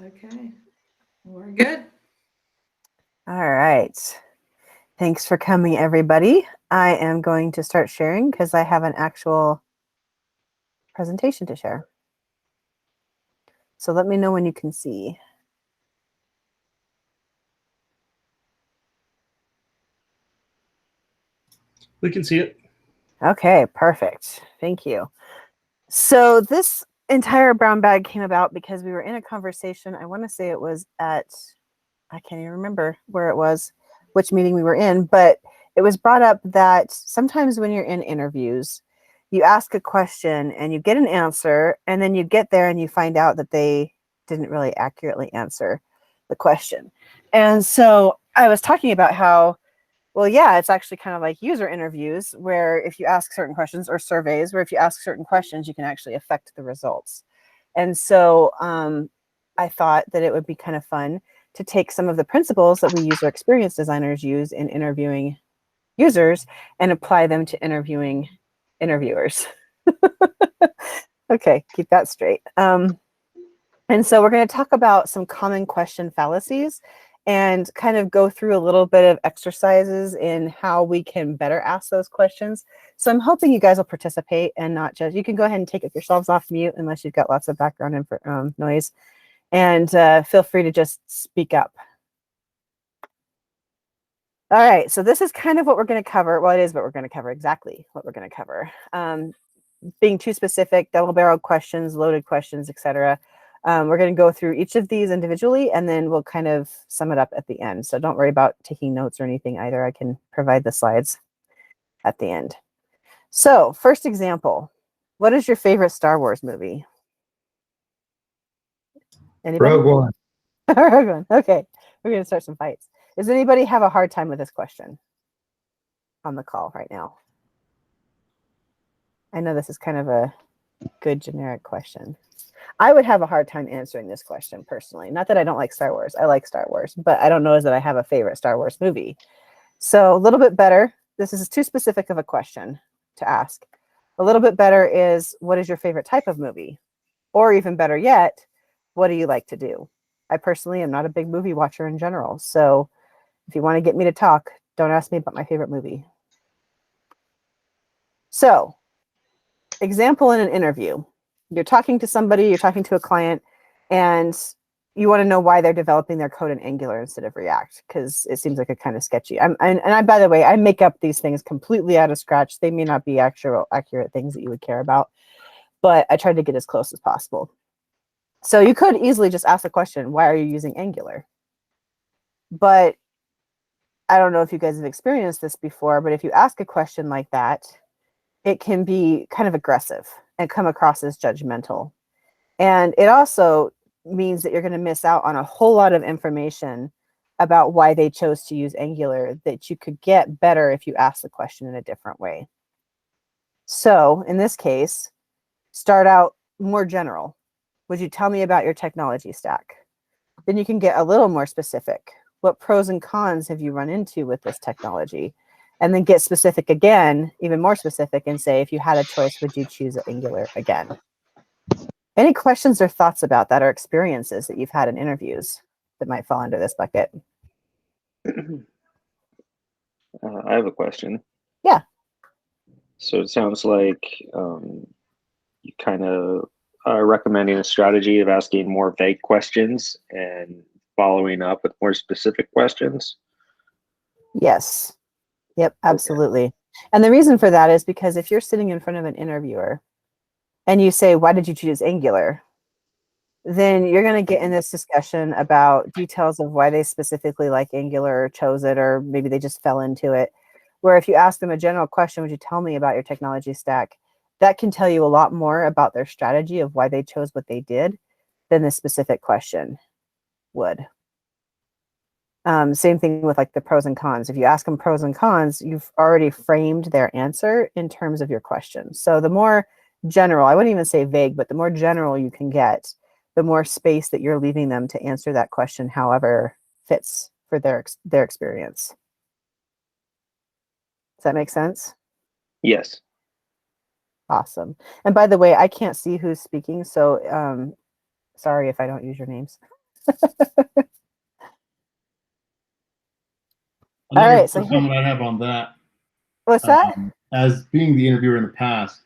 Okay, we're good. All right. Thanks for coming, everybody. I am going to start sharing because I have an actual presentation to share. So let me know when you can see. We can see it. Okay, perfect. Thank you. So this entire brown bag came about because we were in a conversation. I want to say it was at, I can't even remember where it was, which meeting we were in, but it was brought up that sometimes when you're in interviews, you ask a question and you get an answer, and then you get there and you find out that they didn't really accurately answer the question. And so I was talking about how, well, yeah, it's actually kind of like user interviews where if you ask certain questions, or surveys where if you ask certain questions, you can actually affect the results. And so I thought that it would be kind of fun to take some of the principles that we user experience designers use in interviewing users and apply them to interviewing interviewers. Okay, keep that straight. And so we're going to talk about some common question fallacies and kind of go through a little bit of exercises in how we can better ask those questions. So I'm hoping you guys will participate and not just, you can go ahead and take yourselves off mute unless you've got lots of background noise, and feel free to just speak up. All right, so this is kind of what we're going to cover. Well, it is what we're going to cover, exactly what we're going to cover. Being too specific, double-barreled questions, loaded questions, etc. We're going to go through each of these individually, and then we'll kind of sum it up at the end. So don't worry about taking notes or anything either. I can provide the slides at the end. So first example, what is your favorite Star Wars movie? Anybody? Rogue One. Rogue One. Okay, we're going to start some fights. Does anybody have a hard time with this question on the call right now? I know this is kind of a good generic question. I would have a hard time answering this question personally. Not that I don't like Star Wars. I like Star Wars, but I don't know that I have a favorite Star Wars movie. So a little bit better. This is too specific of a question to ask. A little bit better is, what is your favorite type of movie? Or even better yet, what do you like to do? I personally am not a big movie watcher in general. So if you want to get me to talk, don't ask me about my favorite movie. So, example in an interview. You're talking to somebody, you're talking to a client, and you want to know why they're developing their code in Angular instead of React, because it seems like a kind of sketchy. By the way, I make up these things completely out of scratch. They may not be accurate things that you would care about, but I tried to get as close as possible. So you could easily just ask the question, why are you using Angular? But I don't know if you guys have experienced this before, but if you ask a question like that, it can be kind of aggressive and come across as judgmental. And it also means that you're going to miss out on a whole lot of information about why they chose to use Angular that you could get better if you ask the question in a different way. So in this case, start out more general. Would you tell me about your technology stack? Then you can get a little more specific. What pros and cons have you run into with this technology? And then get specific again, even more specific, and say, if you had a choice, would you choose Angular again? Any questions or thoughts about that, or experiences that you've had in interviews that might fall under this bucket? I have a question. Yeah. So it sounds like you kind of are recommending a strategy of asking more vague questions and following up with more specific questions. Yes. Yep, absolutely. Okay. And the reason for that is because if you're sitting in front of an interviewer and you say, why did you choose Angular? Then you're going to get in this discussion about details of why they specifically like Angular or chose it, or maybe they just fell into it. Where if you ask them a general question, would you tell me about your technology stack? That can tell you a lot more about their strategy of why they chose what they did than the specific question would. Same thing with like the pros and cons. If you ask them pros and cons, you've already framed their answer in terms of your question. So the more general, I wouldn't even say vague, but the more general you can get, the more space that you're leaving them to answer that question however fits for their experience. Does that make sense? Yes. Awesome. And by the way, I can't see who's speaking, so sorry if I don't use your names. All right, so comment I have on that. What's that? As being the interviewer in the past,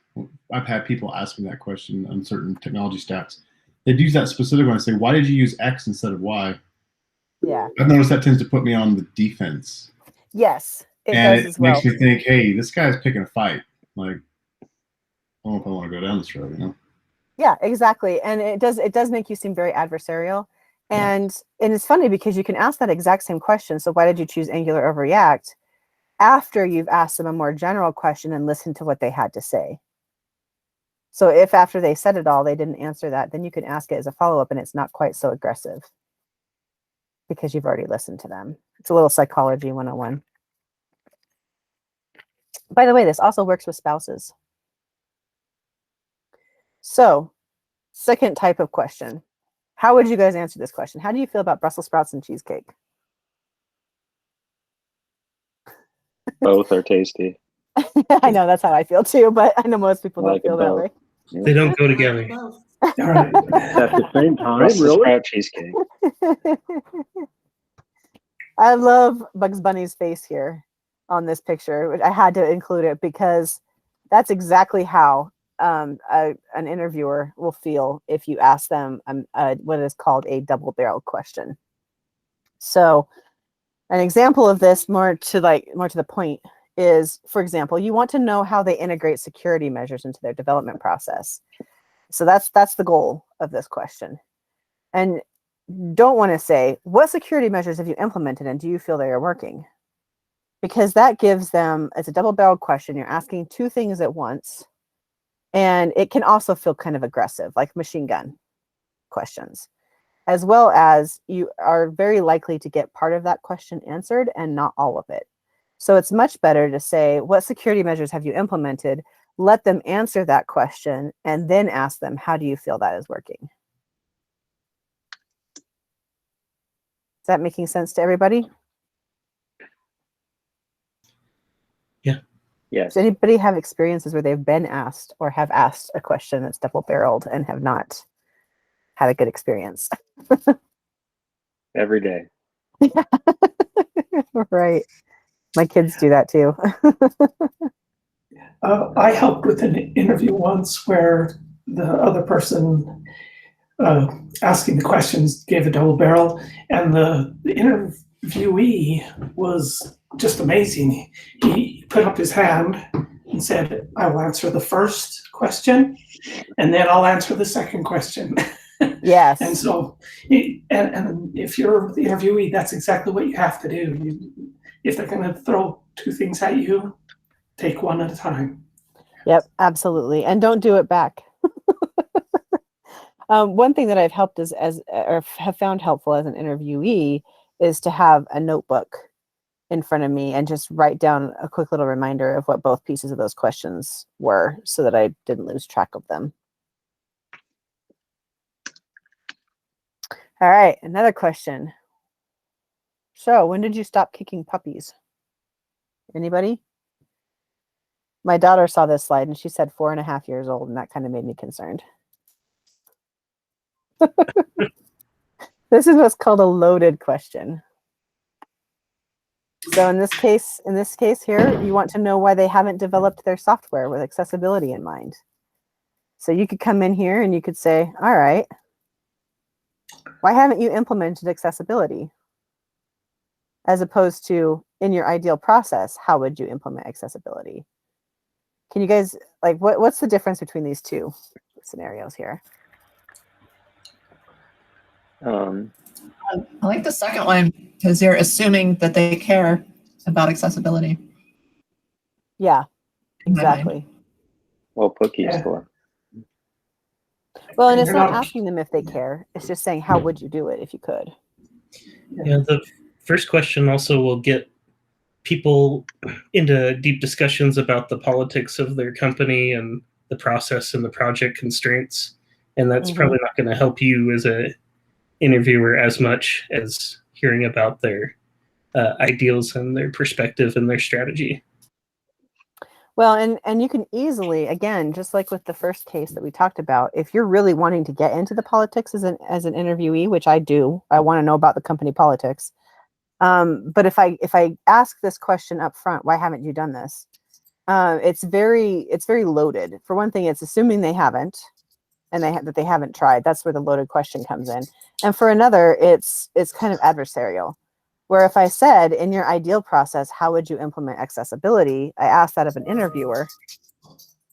I've had people ask me that question on certain technology stacks. They'd use that specific one and say, "Why did you use X instead of Y?" Yeah. I've noticed that tends to put me on the defense. Yes, it and does it as well. makes me think, hey, this guy's picking a fight. Like, I don't know if I want to go down this road, you know? Yeah, exactly. And it does make you seem very adversarial. And it's funny because you can ask that exact same question. So why did you choose Angular over React? After you've asked them a more general question and listened to what they had to say. So if after they said it all, they didn't answer that, then you can ask it as a follow-up and it's not quite so aggressive because you've already listened to them. It's a little psychology 101. By the way, this also works with spouses. So, second type of question. How would you guys answer this question? How do you feel about Brussels sprouts and cheesecake? Both are tasty. I know that's how I feel too, but I know most people don't feel that way. They don't go together. All right. At the same time, Brussels really? sprout cheesecake. I love Bugs Bunny's face here on this picture, which I had to include it because that's exactly how an interviewer will feel if you ask them what is called a double-barreled question. So an example of this, more to the point, is, for example, you want to know how they integrate security measures into their development process. So that's the goal of this question. And don't want to say, what security measures have you implemented and do you feel they are working? Because that gives them, it's a double-barreled question. You're asking two things at once. And it can also feel kind of aggressive, like machine gun questions, as well as you are very likely to get part of that question answered and not all of it. So it's much better to say, what security measures have you implemented? Let them answer that question and then ask them, how do you feel that is working? Is that making sense to everybody? Yeah. Yes. Does anybody have experiences where they've been asked or have asked a question that's double-barreled and have not had a good experience? Every day. Right. My kids do that too. I helped with an interview once where the other person asking the questions gave a double barrel, and the interviewee was just amazing. He put up his hand and said, I will answer the first question, and then I'll answer the second question. Yes. And so, and if you're the interviewee, that's exactly what you have to do. If they're going to throw two things at you, take one at a time. Yep, absolutely. And don't do it back. One thing that I've helped or have found helpful as an interviewee is to have a notebook in front of me and just write down a quick little reminder of what both pieces of those questions were so that I didn't lose track of them. All right, another question. So, when did you stop kicking puppies? Anybody? My daughter saw this slide and she said 4.5 years old, and that kind of made me concerned. This is what's called a loaded question. So in this case here, you want to know why they haven't developed their software with accessibility in mind. So you could come in here and you could say, all right, why haven't you implemented accessibility? As opposed to, in your ideal process, how would you implement accessibility? Can you guys, like, what's the difference between these two scenarios here? I like the second one because you're assuming that they care about accessibility. Yeah, in my mind. exactly. Well put, Keith. Yeah. Well, and it's You're not not- asking them if they care. It's just saying, how would you do it if you could? Yeah, the first question also will get people into deep discussions about the politics of their company and the process and the project constraints. And that's probably not going to help you as a interviewer as much as hearing about their ideals and their perspective and their strategy. Well, and you can easily, again, just like with the first case that we talked about, if you're really wanting to get into the politics as an interviewee, which I do, I want to know about the company politics. But if I ask this question up front, why haven't you done this? It's very loaded. For one thing, it's assuming they haven't, and that they haven't tried. That's where the loaded question comes in. And for another, it's kind of adversarial. Where if I said, in your ideal process, how would you implement accessibility? I asked that of an interviewer.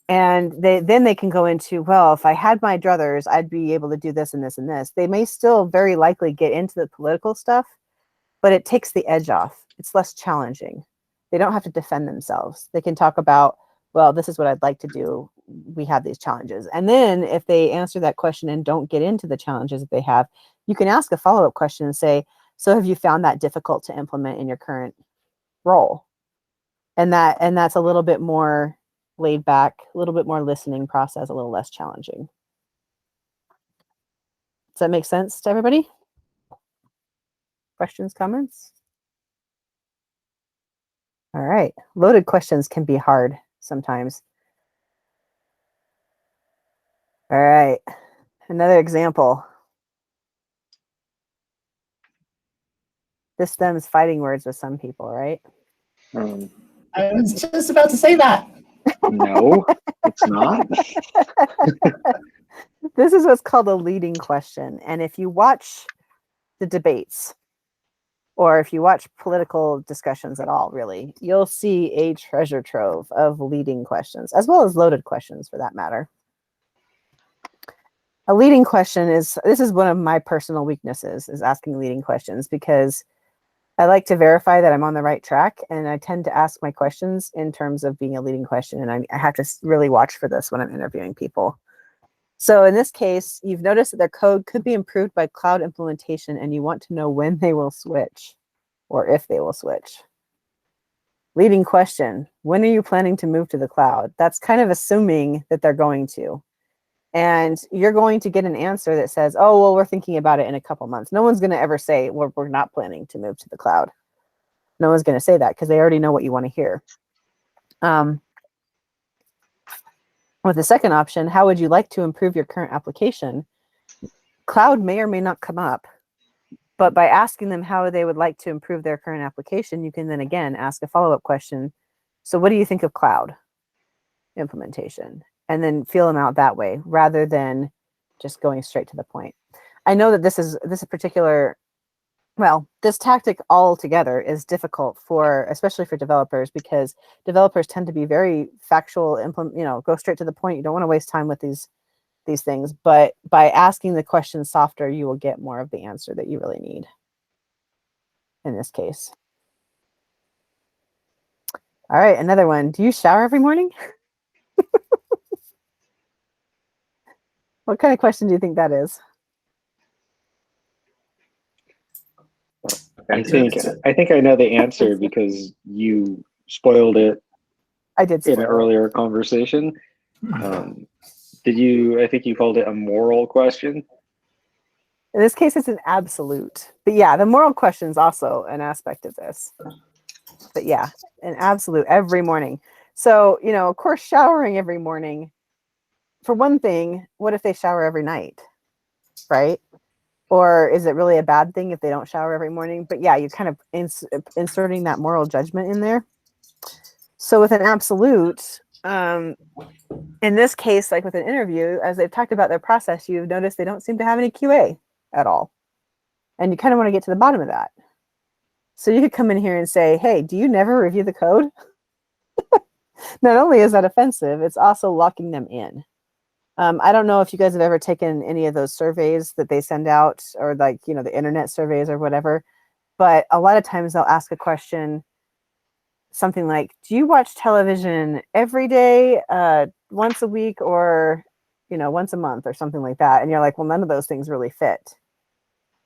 And then they can go into, well, if I had my druthers, I'd be able to do this and this and this. They may still very likely get into the political stuff, but it takes the edge off. It's less challenging. They don't have to defend themselves. They can talk about, well, this is what I'd like to do. We have these challenges. And then if they answer that question and don't get into the challenges that they have, you can ask a follow-up question and say, so have you found that difficult to implement in your current role? And that's a little bit more laid back, a little bit more listening process, a little less challenging. Does that make sense to everybody? Questions, comments? All right. Loaded questions can be hard sometimes. All right. Another example. This stems fighting words with some people, right? I was just about to say that. No, it's not. This is what's called a leading question. And if you watch the debates, or if you watch political discussions at all, really, you'll see a treasure trove of leading questions, as well as loaded questions for that matter. A leading question this is one of my personal weaknesses, is asking leading questions, because I like to verify that I'm on the right track, and I tend to ask my questions in terms of being a leading question, and I have to really watch for this when I'm interviewing people. So in this case, you've noticed that their code could be improved by cloud implementation, and you want to know when they will switch, or if they will switch. Leading question, when are you planning to move to the cloud? That's kind of assuming that they're going to. And you're going to get an answer that says, oh, well, we're thinking about it in a couple months. No one's going to ever say, well, we're not planning to move to the cloud. No one's going to say that because they already know what you want to hear. With the second option, how would you like to improve your current application? Cloud may or may not come up, but by asking them how they would like to improve their current application, you can then again ask a follow-up question. So what do you think of cloud implementation? And then feel them out that way, rather than just going straight to the point. I know that this tactic altogether is difficult especially for developers, because developers tend to be very factual, go straight to the point. You don't want to waste time with these things, but by asking the question softer, you will get more of the answer that you really need in this case. All right, another one. Do you shower every morning? What kind of question do you think that is? I think I know the answer because you spoiled it. I did in an earlier conversation. I think you called it a moral question. In this case, it's an absolute. But yeah, the moral question is also an aspect of this. But yeah, an absolute every morning. So, of course, showering every morning. For one thing, what if they shower every night, right? Or is it really a bad thing if they don't shower every morning? But yeah, you're kind of inserting that moral judgment in there. So with an absolute, in this case, like with an interview, as they've talked about their process, you've noticed they don't seem to have any QA at all. And you kind of want to get to the bottom of that. So you could come in here and say, hey, do you never review the code? Not only is that offensive, it's also locking them in. I don't know if you guys have ever taken any of those surveys that they send out, or the internet surveys or whatever, but a lot of times they'll ask a question, something like, do you watch television every day, once a week, or, once a month, or something like that? And you're like, well, none of those things really fit.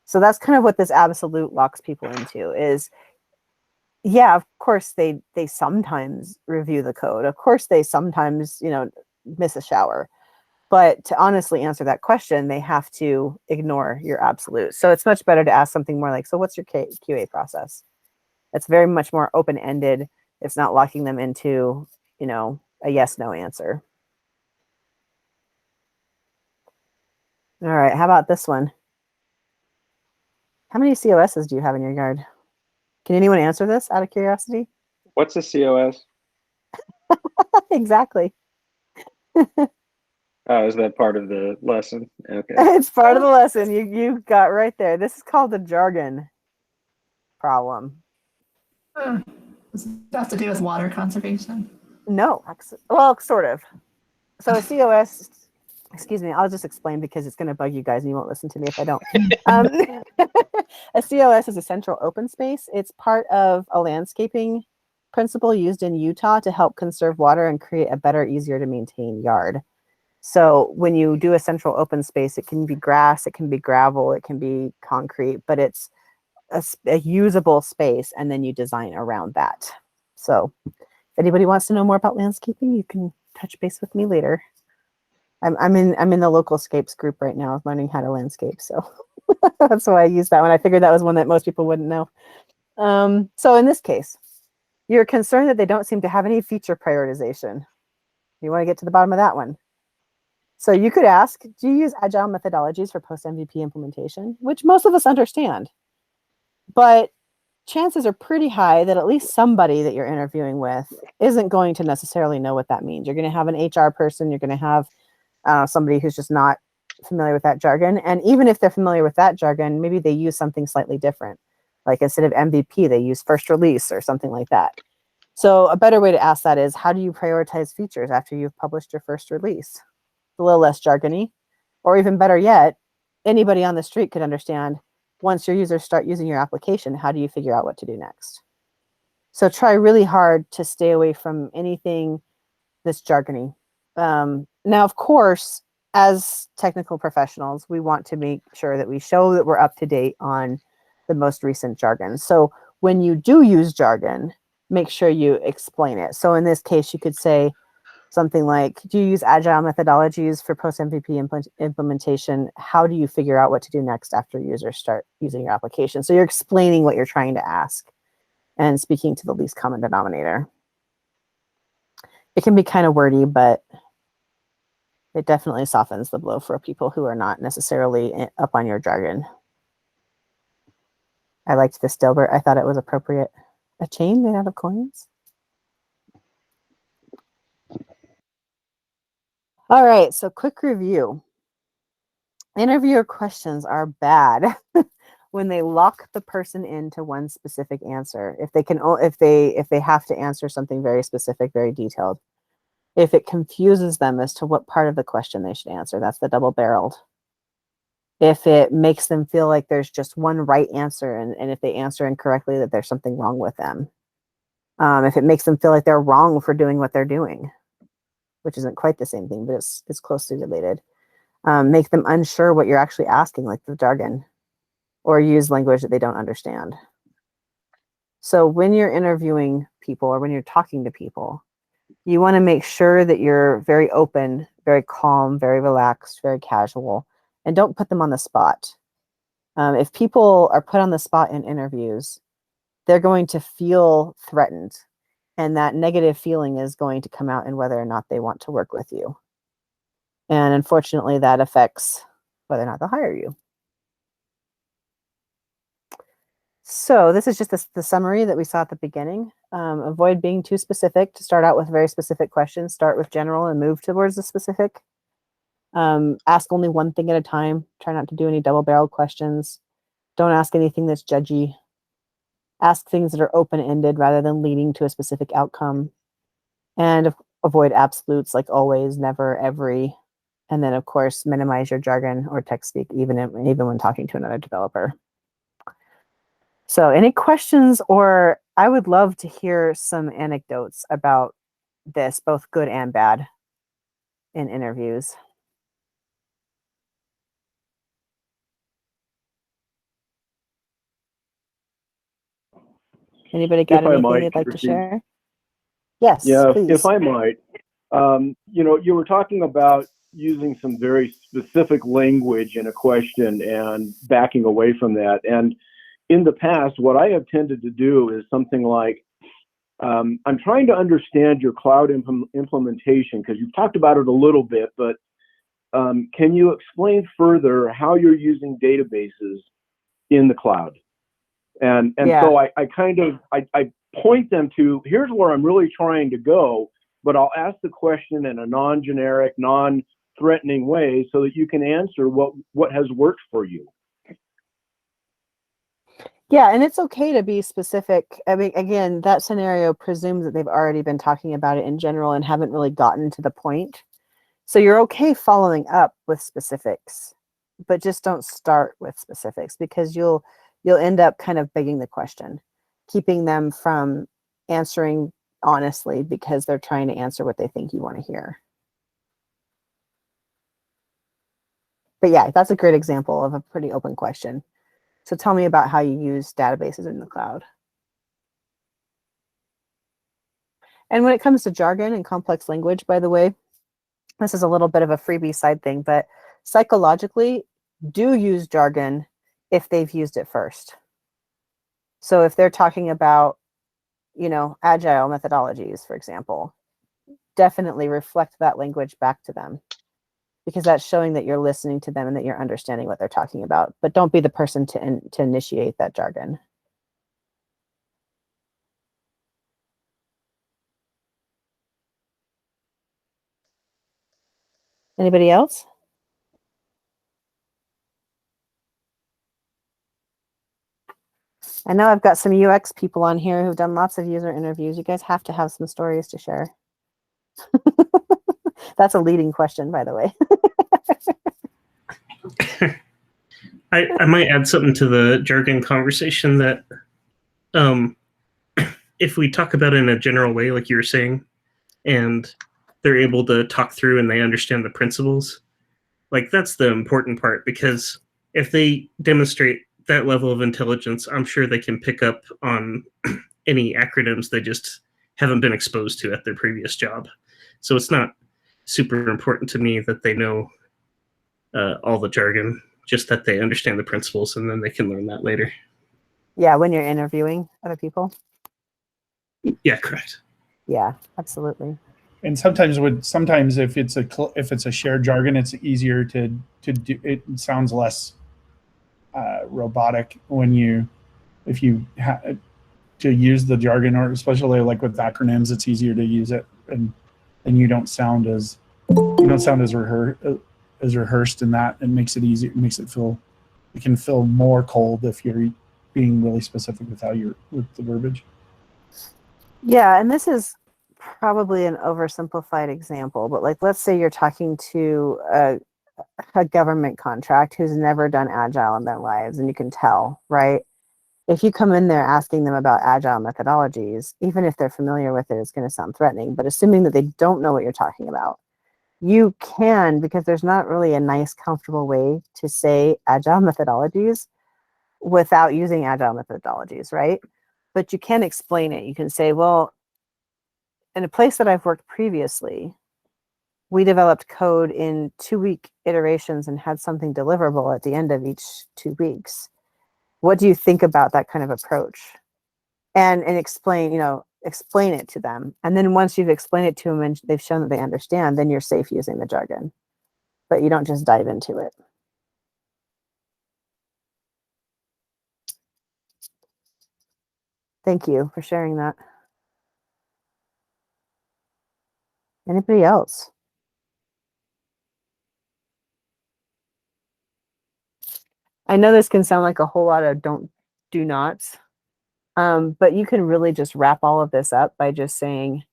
So that's kind of what this absolute locks people into is, yeah, of course they sometimes review the code. Of course they sometimes, miss a shower. But to honestly answer that question, they have to ignore your absolute. So it's much better to ask something more like, so what's your QA process? It's very much more open-ended. It's not locking them into, a yes/no answer. All right, how about this one? How many COSs do you have in your yard? Can anyone answer this out of curiosity? What's a COS? Exactly. Oh, is that part of the lesson? Okay. It's part of the lesson. You got right there. This is called the jargon problem. Does it have to do with water conservation? No, well, sort of. So a COS, excuse me, I'll just explain because it's going to bug you guys and you won't listen to me if I don't. A COS is a central open space. It's part of a landscaping principle used in Utah to help conserve water and create a better, easier to maintain yard. So when you do a central open space, it can be grass, it can be gravel, it can be concrete, but it's a usable space, and then you design around that. So if anybody wants to know more about landscaping, you can touch base with me later. I'm in the local scapes group right now, learning how to landscape. So that's why I used that one. I figured that was one that most people wouldn't know. So in this case, you're concerned that they don't seem to have any feature prioritization. You want to get to the bottom of that one. So you could ask, do you use agile methodologies for post-MVP implementation? Which most of us understand. But chances are pretty high that at least somebody that you're interviewing with isn't going to necessarily know what that means. You're going to have an HR person, you're going to have somebody who's just not familiar with that jargon. And even if they're familiar with that jargon, maybe they use something slightly different. Like instead of MVP, they use first release or something like that. So a better way to ask that is, how do you prioritize features after you've published your first release? A little less jargony. Or even better yet, anybody on the street could understand, once your users start using your application, how do you figure out what to do next? So try really hard to stay away from anything that's jargony. Now, of course, as technical professionals, we want to make sure that we show that we're up to date on the most recent jargon. So when you do use jargon, make sure you explain it. So in this case, you could say something like, do you use agile methodologies for post-MVP implementation? How do you figure out what to do next after users start using your application? So you're explaining what you're trying to ask and speaking to the least common denominator. It can be kind of wordy, but it definitely softens the blow for people who are not necessarily up on your jargon. I liked this Dilbert. I thought it was appropriate. A chain made out of coins? All right, so quick review. Interviewer questions are bad when they lock the person into one specific answer. If they have to answer something very specific, very detailed. If it confuses them as to what part of the question they should answer, that's the double-barreled. If it makes them feel like there's just one right answer, and if they answer incorrectly, that there's something wrong with them. If it makes them feel like they're wrong for doing what they're doing, which isn't quite the same thing, but it's closely related. Make them unsure what you're actually asking, like the jargon, or use language that they don't understand. So when you're interviewing people or when you're talking to people, you want to make sure that you're very open, very calm, very relaxed, very casual, and don't put them on the spot. If people are put on the spot in interviews, they're going to feel threatened, and that negative feeling is going to come out in whether or not they want to work with you. And unfortunately, that affects whether or not they'll hire you. So this is just the summary that we saw at the beginning. Avoid being too specific. To start out with very specific questions, start with general and move towards the specific. Ask only one thing at a time. Try not to do any double-barreled questions. Don't ask anything that's judgy. Ask things that are open-ended rather than leading to a specific outcome. And avoid absolutes like always, never, every. And then, of course, minimize your jargon or text speak, even when talking to another developer. So any questions, or I would love to hear some anecdotes about this, both good and bad, in interviews. Anybody got anything they'd like to share? Yes, yeah, please. if I might. You were talking about using some very specific language in a question and backing away from that. And in the past, what I have tended to do is something like, I'm trying to understand your cloud implementation because you've talked about it a little bit, but can you explain further how you're using databases in the cloud? And so I point them to, here's where I'm really trying to go, but I'll ask the question in a non-generic, non-threatening way so that you can answer what has worked for you. Yeah, and it's okay to be specific. I mean, again, that scenario presumes that they've already been talking about it in general and haven't really gotten to the point. So you're okay following up with specifics, but just don't start with specifics because you'll end up kind of begging the question, keeping them from answering honestly because they're trying to answer what they think you want to hear. But yeah, that's a great example of a pretty open question. So tell me about how you use databases in the cloud. And when it comes to jargon and complex language, by the way, this is a little bit of a freebie side thing, but psychologically, do use jargon if they've used it first. So if they're talking about, agile methodologies, for example, definitely reflect that language back to them because that's showing that you're listening to them and that you're understanding what they're talking about. But don't be the person to initiate that jargon. Anybody else? I know I've got some UX people on here who've done lots of user interviews. You guys have to have some stories to share. That's a leading question, by the way. I might add something to the jargon conversation that if we talk about it in a general way, like you were saying, and they're able to talk through and they understand the principles, like that's the important part, because if they demonstrate that level of intelligence, I'm sure they can pick up on any acronyms they just haven't been exposed to at their previous job. So it's not super important to me that they know all the jargon, just that they understand the principles and then they can learn that later. Yeah, when you're interviewing other people. Yeah, correct. Yeah, absolutely. And sometimes if it's a shared jargon, it's easier to do. It sounds less robotic if you to use the jargon, or especially like with acronyms, it's easier to use it, and you don't sound as rehearsed in that. It makes it easier. It can feel more cold if you're being really specific with with the verbiage. Yeah, and this is probably an oversimplified example, but like let's say you're talking to a government contract who's never done agile in their lives, and you can tell, right? If you come in there asking them about agile methodologies, even if they're familiar with it, it's going to sound threatening. But assuming that they don't know what you're talking about, you can, because there's not really a nice, comfortable way to say agile methodologies without using agile methodologies, right? But you can explain it. You can say, well, in a place that I've worked previously, we developed code in 2-week iterations and had something deliverable at the end of each 2 weeks. What do you think about that kind of approach? And explain it to them. And then once you've explained it to them and they've shown that they understand, then you're safe using the jargon. But you don't just dive into it. Thank you for sharing that. Anybody else? I know this can sound like a whole lot of do nots, but you can really just wrap all of this up by just saying,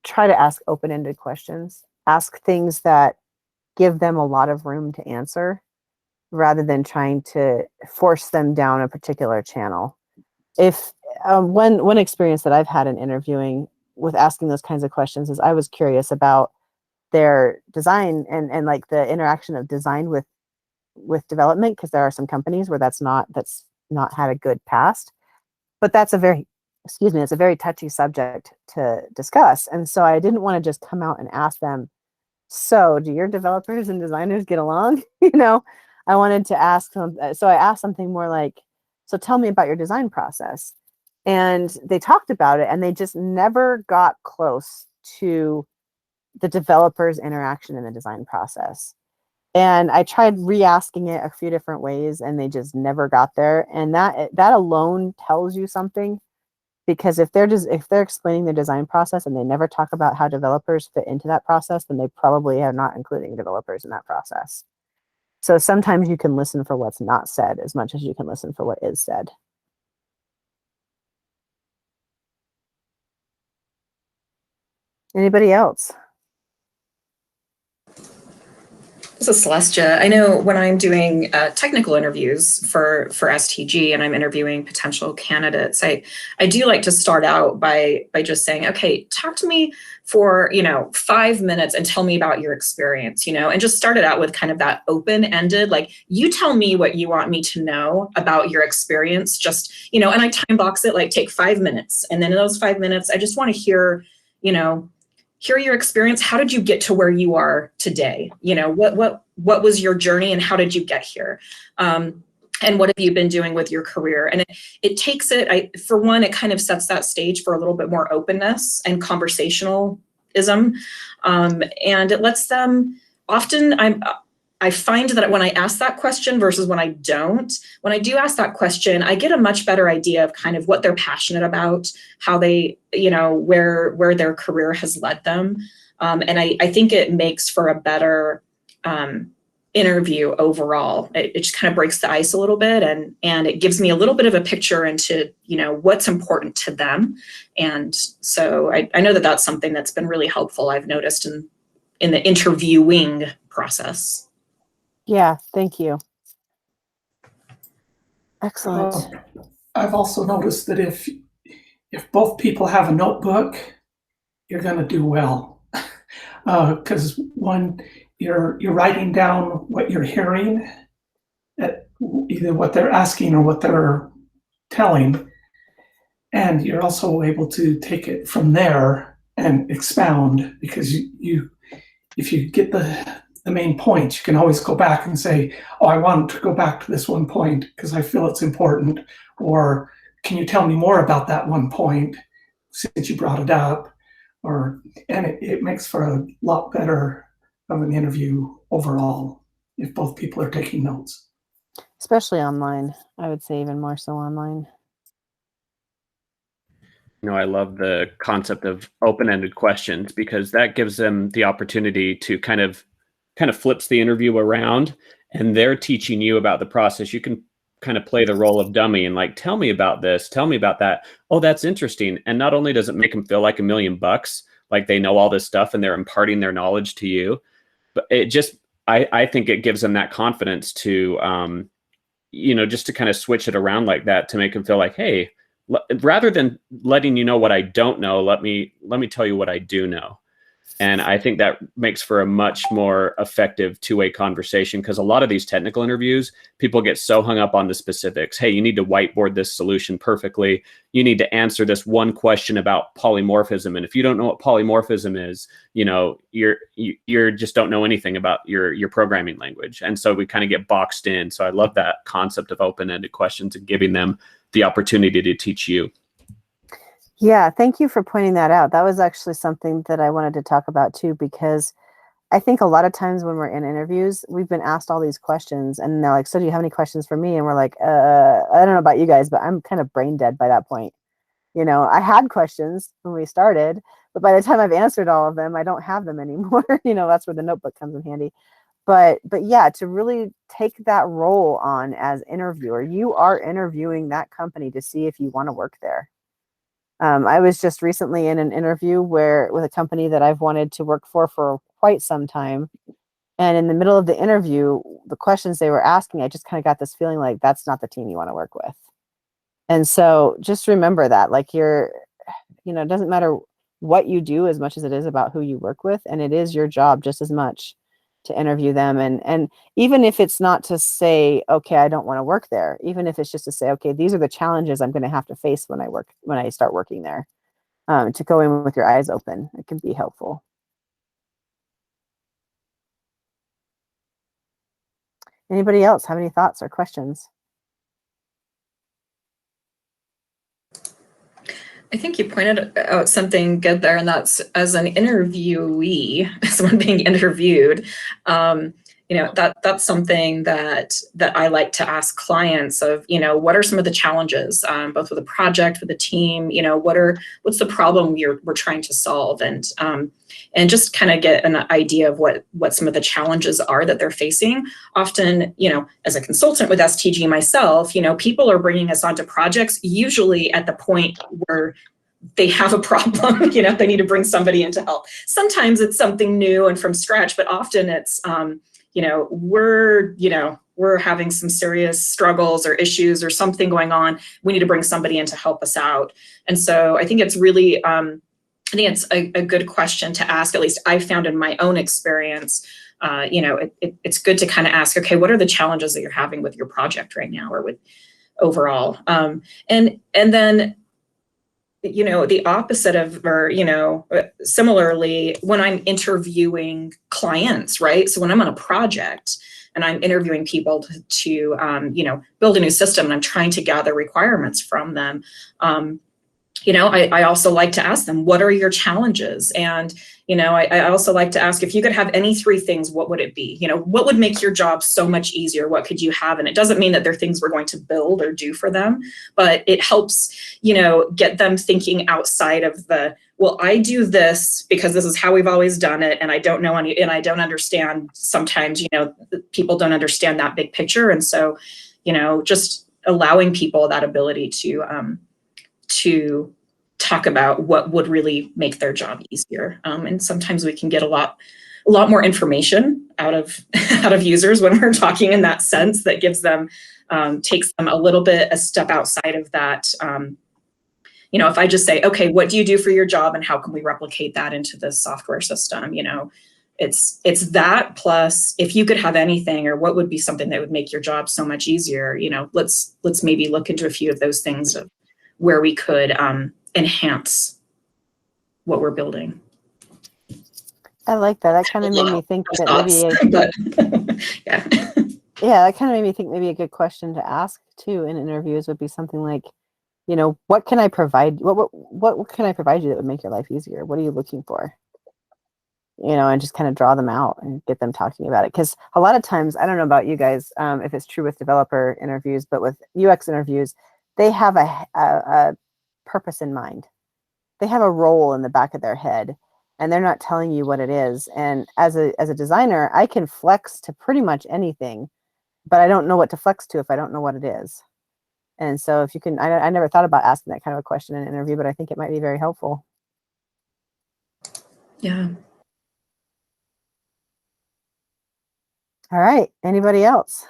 try to ask open-ended questions. Ask things that give them a lot of room to answer rather than trying to force them down a particular channel. If one experience that I've had in interviewing with asking those kinds of questions is I was curious about their design and like the interaction of design with development, because there are some companies where that's not had a good past, but it's a very touchy subject to discuss. And so I didn't want to just come out and ask them, so do your developers and designers get along? I wanted to ask them. So I asked something more like, so tell me about your design process. And they talked about it, and they just never got close to the developer's interaction in the design process. And I tried re-asking it a few different ways, and they just never got there. And that alone tells you something, because if they're explaining their design process and they never talk about how developers fit into that process, then they probably are not including developers in that process. So sometimes you can listen for what's not said as much as you can listen for what is said. Anybody else? This is Celestia. I know when I'm doing technical interviews for STG and I'm interviewing potential candidates, I do like to start out by just saying, okay, talk to me for 5 minutes and tell me about your experience, and just start it out with kind of that open-ended, like, you tell me what you want me to know about your experience, just and I time box it, like, take 5 minutes, and then in those 5 minutes, I just want to hear your experience. How did you get to where you are today? What was your journey and how did you get here? And what have you been doing with your career? And it takes it, for one, it kind of sets that stage for a little bit more openness and conversationalism. And it lets them, often I find that when I ask that question versus when I don't, when I do ask that question, I get a much better idea of kind of what they're passionate about, how they, where their career has led them. And I think it makes for a better interview overall. It just kind of breaks the ice a little bit, and it gives me a little bit of a picture into, what's important to them. And so I know that that's something that's been really helpful, I've noticed in the interviewing process. Yeah, thank you. Excellent. I've also noticed that if both people have a notebook, you're going to do well, because one, you're writing down what you're hearing, either what they're asking or what they're telling, and you're also able to take it from there and expound, because you if you get the main point, you can always go back and say, oh, I want to go back to this one point because I feel it's important. Or can you tell me more about that one point since you brought it up? And it makes for a lot better of an interview overall if both people are taking notes. Especially online. I would say even more so online. I love the concept of open-ended questions, because that gives them the opportunity to kind of flips the interview around, and they're teaching you about the process. You can kind of play the role of dummy and like, tell me about this, tell me about that. Oh, that's interesting. And not only does it make them feel like $1 million, like they know all this stuff and they're imparting their knowledge to you, but it just, I think it gives them that confidence to, just to kind of switch it around like that, to make them feel like, hey, rather than letting you know what I don't know, let me tell you what I do know. And I think that makes for a much more effective two-way conversation, because a lot of these technical interviews, people get so hung up on the specifics. Hey, you need to whiteboard this solution perfectly. You need to answer this one question about polymorphism. And if you don't know what polymorphism is, you're just don't know anything about your programming language. And so we kind of get boxed in. So I love that concept of open-ended questions and giving them the opportunity to teach you. Yeah, thank you for pointing that out. That was actually something that I wanted to talk about too, because I think a lot of times when we're in interviews, we've been asked all these questions and they're like, so do you have any questions for me? And we're like, I don't know about you guys, but I'm kind of brain dead by that point. I had questions when we started, but by the time I've answered all of them, I don't have them anymore. That's where the notebook comes in handy. But yeah, to really take that role on as interviewer, you are interviewing that company to see if you want to work there. I was just recently in an interview with a company that I've wanted to work for quite some time. And in the middle of the interview, the questions they were asking, I just kind of got this feeling like that's not the team you want to work with. And so just remember that, like it doesn't matter what you do as much as it is about who you work with. And it is your job just as much to interview them. And even if it's not to say, okay, I don't want to work there, even if it's just to say, okay, these are the challenges I'm going to have to face when I start working there, to go in with your eyes open, it can be helpful. Anybody else have any thoughts or questions? I think you pointed out something good there, and that's as an interviewee, someone being interviewed, that's something that I like to ask clients of, what are some of the challenges, both with a project, with a team, what's the problem we're trying to solve, and just kind of get an idea of what some of the challenges are that they're facing. Often, as a consultant with STG myself, people are bringing us onto projects usually at the point where they have a problem, they need to bring somebody in to help. Sometimes it's something new and from scratch, but often it's, we're having some serious struggles or issues or something going on. We need to bring somebody in to help us out. And so I think it's really, I think it's a good question to ask. At least I found in my own experience, it's good to kind of ask, okay, what are the challenges that you're having with your project right now or with overall? And then, the opposite of, or, similarly, when I'm interviewing clients, right? So when I'm on a project and I'm interviewing people to build a new system and I'm trying to gather requirements from them, I also like to ask them, what are your challenges? And, I also like to ask, if you could have any three things, what would it be? What would make your job so much easier? What could you have? And it doesn't mean that they're things we're going to build or do for them, but it helps, get them thinking outside of well, I do this because this is how we've always done it. And I don't know and I don't understand. Sometimes, people don't understand that big picture. And so, just allowing people that ability to talk about what would really make their job easier. And sometimes we can get a lot more information out of users when we're talking in that sense that gives them, takes them a step outside of that. If I just say, okay, what do you do for your job and how can we replicate that into the software system? It's that plus if you could have anything or what would be something that would make your job so much easier, let's maybe look into a few of those things of where we could enhance what we're building. I like that. That kind of made me think that maybe that kind of made me think maybe a good question to ask too in interviews would be something like, what can I provide? What can I provide you that would make your life easier? What are you looking for? And just kind of draw them out and get them talking about it. Because a lot of times, I don't know about you guys, if it's true with developer interviews, but with UX interviews, they have a purpose in mind. They have a role in the back of their head, and they're not telling you what it is. And as a designer, I can flex to pretty much anything, but I don't know what to flex to if I don't know what it is. And so if you can, I never thought about asking that kind of a question in an interview, but I think it might be very helpful. Yeah. All right. Anybody else?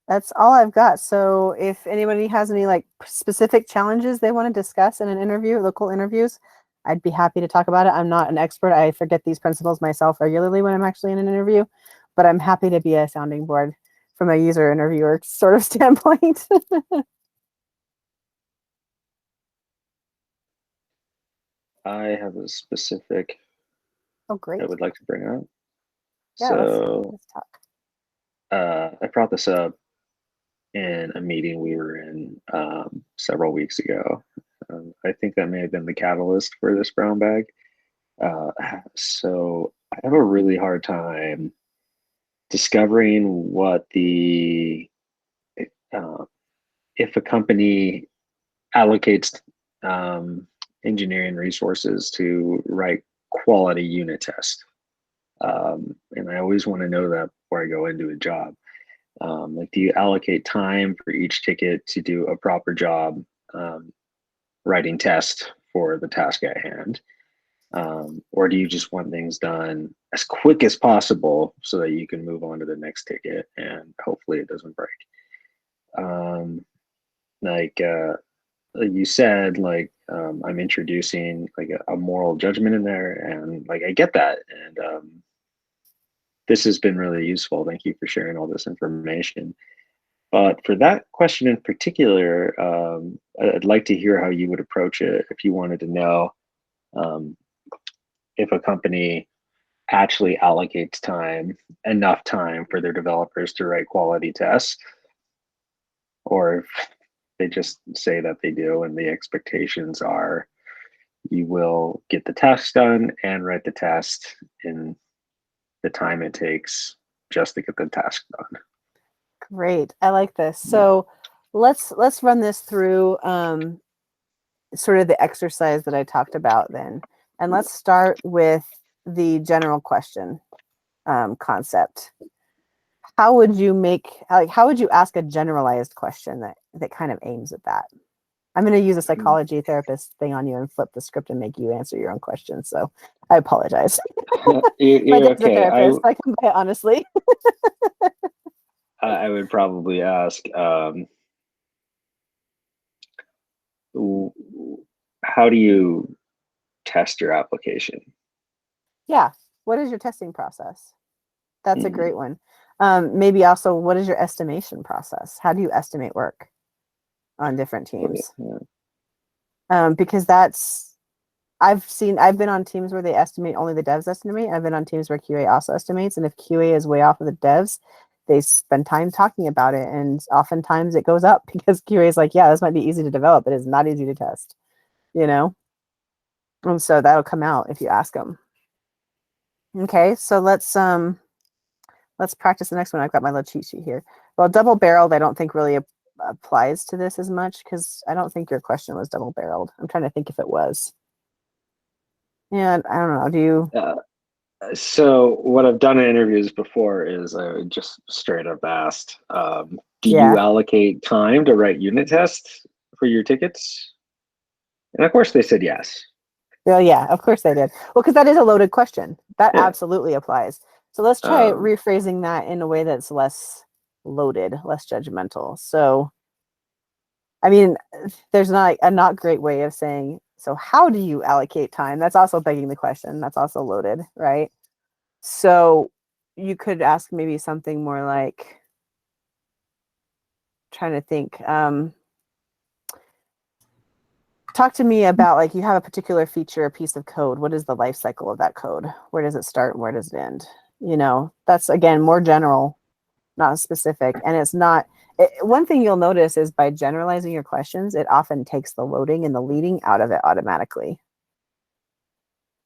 That's all I've got. So if anybody has any specific challenges they want to discuss in an interview, local interviews, I'd be happy to talk about it. I'm not an expert. I forget these principles myself regularly when I'm actually in an interview, but I'm happy to be a sounding board from a user interviewer sort of standpoint. I have a specific Oh, great. I would like to bring up. Yeah, So let's talk. I brought this up in a meeting we were in several weeks ago. I think that may have been the catalyst for this brown bag. So I have a really hard time discovering what if a company allocates engineering resources to write quality unit tests. And I always want to know that before I go into a job. Do you allocate time for each ticket to do a proper job writing tests for the task at hand? Or do you just want things done as quick as possible so that you can move on to the next ticket and hopefully it doesn't break? You said, I'm introducing a moral judgment in there, and I get that. And this has been really useful. Thank you for sharing all this information. But for that question in particular, I'd like to hear how you would approach it if you wanted to know if a company actually allocates enough time for their developers to write quality tests, or they just say that they do, and the expectations are you will get the task done and write the test in the time it takes just to get the task done. Great. I like this. So let's run this through sort of the exercise that I talked about then. And let's start with the general question concept. How would you ask a generalized question that kind of aims at that? I'm going to use a psychology therapist thing on you and flip the script and make you answer your own question. So I apologize. You're okay. I can buy it honestly. I would probably ask, how do you test your application? Yeah. What is your testing process? That's a great one. Maybe also, what is your estimation process? How do you estimate work on different teams? Because I've been on teams where they estimate, only the devs estimate. I've been on teams where QA also estimates. And if QA is way off of the devs, they spend time talking about it. And oftentimes it goes up because QA is like, yeah, this might be easy to develop, but it's not easy to test, you know? And so that'll come out if you ask them. Okay, so let's practice the next one. I've got my little cheat sheet here. Well, double-barreled I don't think really applies to this as much because I don't think your question was double-barreled. I'm trying to think if it was. And I don't know, do you? So what I've done in interviews before is I would just straight up asked, do you allocate time to write unit tests for your tickets? And of course they said yes. Well, yeah, of course they did. Well, because that is a loaded question. That absolutely applies. So let's try rephrasing that in a way that's less loaded, less judgmental. So, I mean, there's not a not great way of saying, so how do you allocate time? That's also begging the question. That's also loaded, right? So you could ask maybe something more like, trying to think, talk to me about, like, you have a particular feature, a piece of code. What is the life cycle of that code? Where does it start and where does it end? You know, that's, again, more general, not specific. And it's not, one thing you'll notice is by generalizing your questions, it often takes the loading and the leading out of it automatically.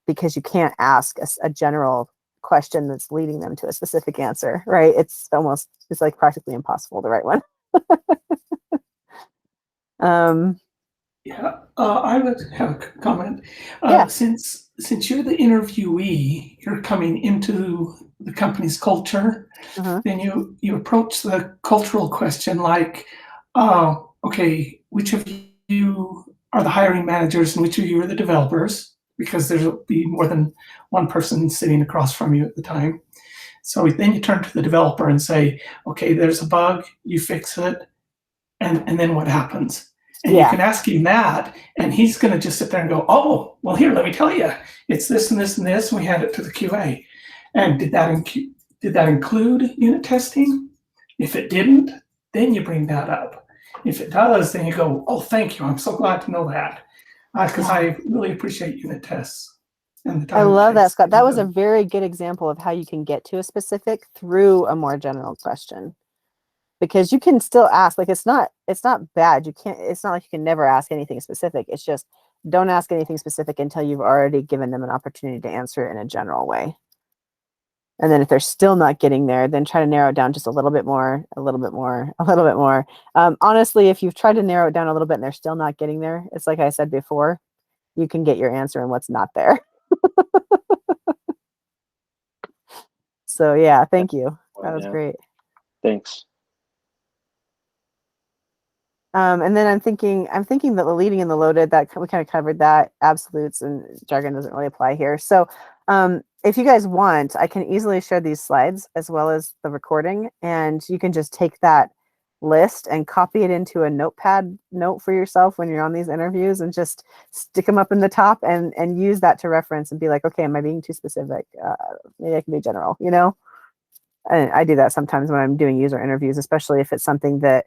Because you can't ask a general question that's leading them to a specific answer, right? It's like practically impossible to write one. Yeah, I would have a comment. Since you're the interviewee, you're coming into the company's culture, then you approach the cultural question like, okay, which of you are the hiring managers and which of you are the developers? Because there'll be more than one person sitting across from you at the time. So then you turn to the developer and say, okay, there's a bug, you fix it, and then what happens? And you can ask him that, and he's going to just sit there and go, oh, well, here, let me tell you. It's this and this and this, and we hand it to the QA. And did that include unit testing? If it didn't, then you bring that up. If it does, then you go, oh, thank you. I'm so glad to know that. Because I really appreciate unit tests. And the time I love that, Scott. That was a very good example of how you can get to a specific through a more general question. Because you can still ask, like, it's not bad. It's not like you can never ask anything specific. It's just don't ask anything specific until you've already given them an opportunity to answer it in a general way. And then if they're still not getting there, then try to narrow it down just a little bit more. Honestly, if you've tried to narrow it down a little bit and they're still not getting there, it's like I said before, you can get your answer in what's not there. So yeah, thank you. That was great. Thanks. And then I'm thinking that the leading and the loaded, that we kind of covered that. Absolutes and jargon doesn't really apply here. So if you guys want, I can easily share these slides as well as the recording, and you can just take that list and copy it into a notepad note for yourself when you're on these interviews and just stick them up in the top and use that to reference and be like, okay, am I being too specific? Maybe I can be general, you know? And I do that sometimes when I'm doing user interviews, especially if it's something that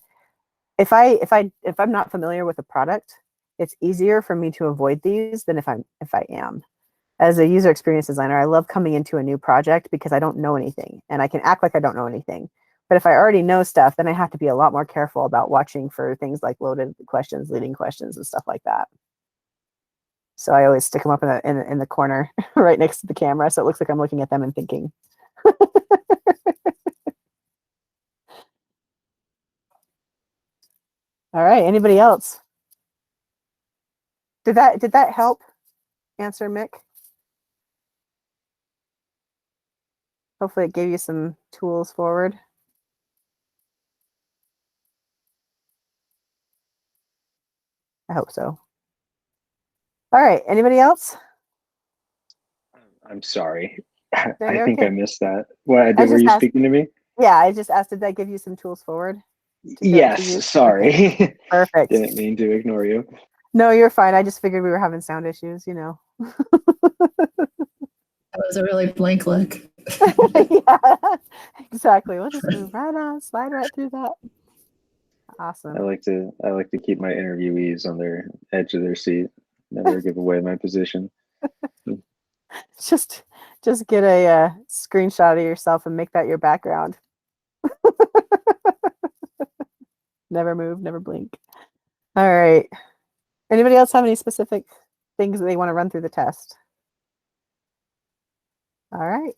if I'm not familiar with a product, it's easier for me to avoid these than if I am. As a user experience designer, I love coming into a new project because I don't know anything and I can act like I don't know anything. But if I already know stuff, then I have to be a lot more careful about watching for things like loaded questions, leading questions, and stuff like that. So I always stick them up in the corner right next to the camera, so it looks like I'm looking at them and thinking. All right. Anybody else? Did that help answer, Mick? Hopefully it gave you some tools forward. I hope so. All right. Anybody else? I'm sorry. No, I you're think okay. I missed that. What, I were just you asked- speaking to me? Yeah, I just asked, did that give you some tools forward? to Yes, use? sorry. Okay, perfect. Didn't mean to ignore you. No, you're fine. I just figured we were having sound issues, you know. That was a really blank look. Yeah, exactly. We'll just move right on, slide right through that. Awesome. I like to keep my interviewees on their edge of their seat. Never give away my position. Just get a screenshot of yourself and make that your background. Never move, never blink. All right. Anybody else have any specific things that they want to run through the test? All right.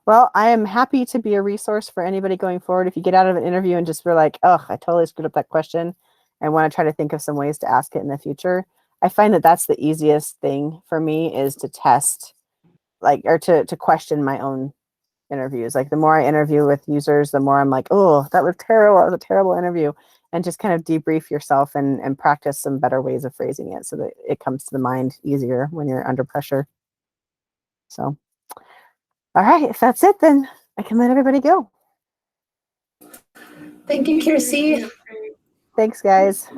Well, I am happy to be a resource for anybody going forward. If you get out of an interview and just were like, oh, I totally screwed up that question and want to try to think of some ways to ask it in the future, I find that that's the easiest thing for me is to test, like, or to question my own interviews. Like the more I interview with users, the more I'm like, oh, that was terrible. That was a terrible interview. And just kind of debrief yourself and practice some better ways of phrasing it so that it comes to the mind easier when you're under pressure. So, all right, if that's it, then I can let everybody go. Thank you, Kirsi. Thanks, guys.